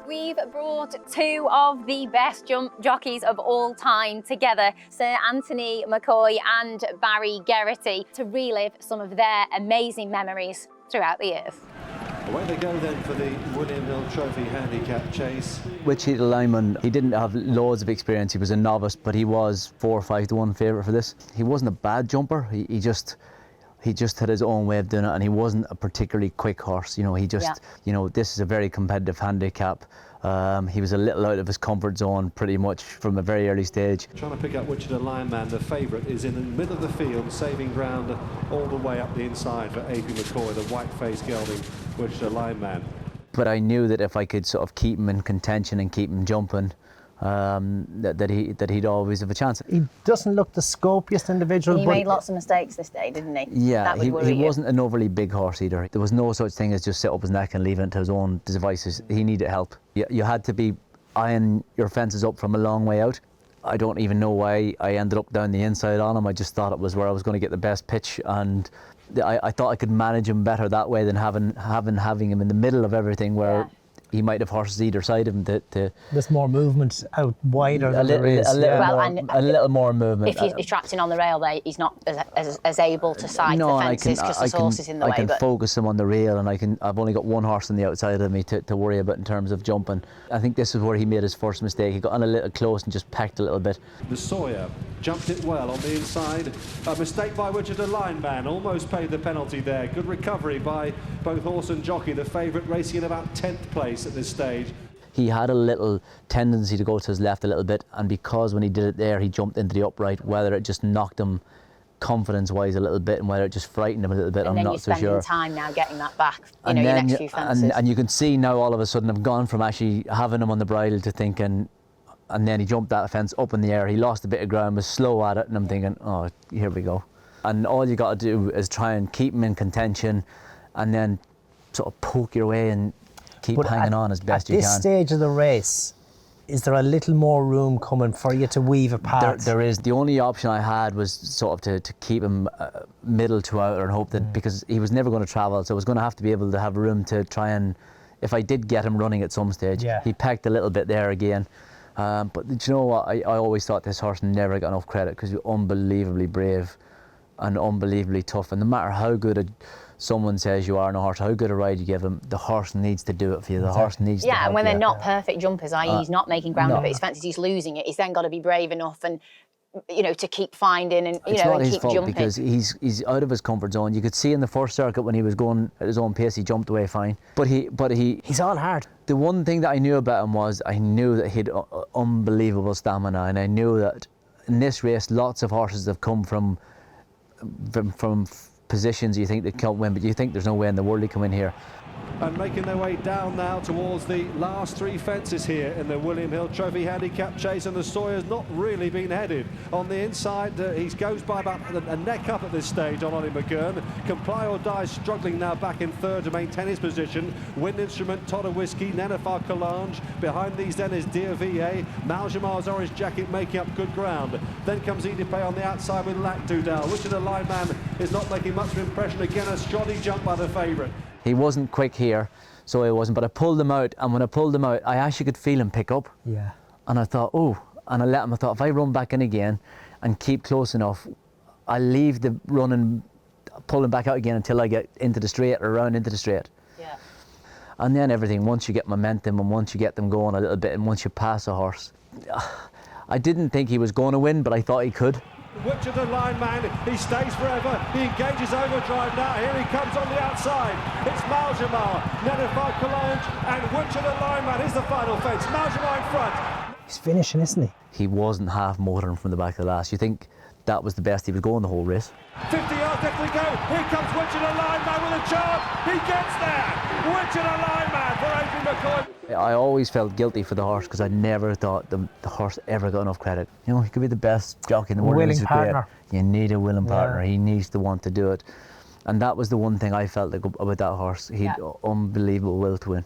We've brought two of the best jump jockeys of all time together, Sir Anthony McCoy and Barry Geraghty, to relive some of their amazing memories throughout the years. Away they go then for the William Hill Trophy Handicap chase. Witchita Lineman, he didn't have loads of experience, he was a novice, but he was 4 or 5 to 1 favourite for this. He wasn't a bad jumper, he just had his own way of doing it, and he wasn't a particularly quick horse. You know, this is a very competitive handicap. He was a little out of his comfort zone pretty much from a very early stage. Trying to pick up Witchita Lineman, the favourite, is in the middle of the field, saving ground all the way up the inside for AP McCoy, the white-faced gelding Witchita Lineman. But I knew that if I could sort of keep him in contention and keep him jumping, that he'd always have a chance. He doesn't look the scopiest individual. He made lots of mistakes this day, didn't he? Yeah, he wasn't an overly big horse either. There was no such thing as just sit up his neck and leave it to his own devices. He needed help. You had to be eyeing your fences up from a long way out. I don't even know why I ended up down the inside on him. I just thought it was where I was going to get the best pitch, and I thought I could manage him better that way than having him in the middle of everything where he might have horses either side of him. There's more movement out wider than there is. A little more movement. If he's trapped in on the rail there, he's not as able to side the fences because there's horses in the way. I can focus him on the rail, and I've only got one horse on the outside of me to worry about in terms of jumping. I think this is where he made his first mistake. He got on a little close and just pecked a little bit. The Sawyer jumped it well on the inside. A mistake by Witchita Lineman, almost paid the penalty there. Good recovery by both horse and jockey. The favourite racing in about 10th place at this stage. He had a little tendency to go to his left a little bit, and because when he did it there, he jumped into the upright. Whether it just knocked him confidence-wise a little bit, and whether it just frightened him a little bit, I'm not so sure. And then you're spending time now getting that back, your next few fences. And you can see now all of a sudden I've gone from actually having him on the bridle to thinking, and then he jumped that fence up in the air. He lost a bit of ground, was slow at it, and I'm thinking, oh, here we go. And all you got to do is try and keep him in contention, and then sort of poke your way and keep hanging on as best you can. At this stage of the race, is there a little more room coming for you to weave a path? There is. The only option I had was sort of to keep him middle to outer and hope that, because he was never going to travel, so I was going to have to be able to have room to try and, if I did get him running at some stage, he pecked a little bit there again. But do you know what? I always thought this horse never got enough credit because he was unbelievably brave and unbelievably tough. And no matter how good someone says you are in a horse, how good a ride you give him, the horse needs to do it for you. The horse needs to help and when you. they're not perfect jumpers, i.e. he's not making ground up at his fences, he's losing it. He's then got to be brave enough and, to keep finding and, and keep jumping. Because he's out of his comfort zone. You could see in the first circuit when he was going at his own pace, he jumped away fine. But he's all hard. The one thing that I knew about him was I knew that he had unbelievable stamina, and I knew that in this race, lots of horses have come from positions you think they can't win, but you think there's no way in the world they can win here. And making their way down now towards the last 3 fences here in the William Hill Trophy Handicap chase, and the Sawyer's not really been headed. On the inside, he goes by about a neck up at this stage on Ollie McGurn. Comply or Die struggling now back in third to maintain his position. Wind Instrument, Todd Whiskey, Nenefar Calange. Behind these then is Dear VA. Maljamar's Orange Jacket making up good ground. Then comes Edipe on the outside with Lac Dudal. Witchita Lineman is not making much of an impression. Again, a shoddy jump by the favourite. He wasn't quick here, so he wasn't, but I pulled him out, and when I pulled him out, I actually could feel him pick up. Yeah. And I thought, and I let him. I thought, if I run back in again and keep close enough, I'll leave the running, pull him back out again until I get into the straight or around into the straight. Yeah. And then everything, once you get momentum and once you get them going a little bit and once you pass a horse, I didn't think he was going to win, but I thought he could. Witchita Lineman, he stays forever, he engages overdrive now, here he comes on the outside, it's Maljamar, Nenefar Calange and Witchita Lineman is the final fence, Maljamar in front. He's finishing, isn't he? He wasn't half motoring from the back of the last. You think that was the best he was going the whole race? 50 yards left to go, here comes Witchita Lineman with a charge, he gets there, Witchita Lineman for Adrian McCoy. I always felt guilty for the horse because I never thought the horse ever got enough credit. He could be the best jockey in the world. Willing partner. You need a willing partner. He needs to want to do it. And that was the one thing I felt about that horse. He had unbelievable will to win.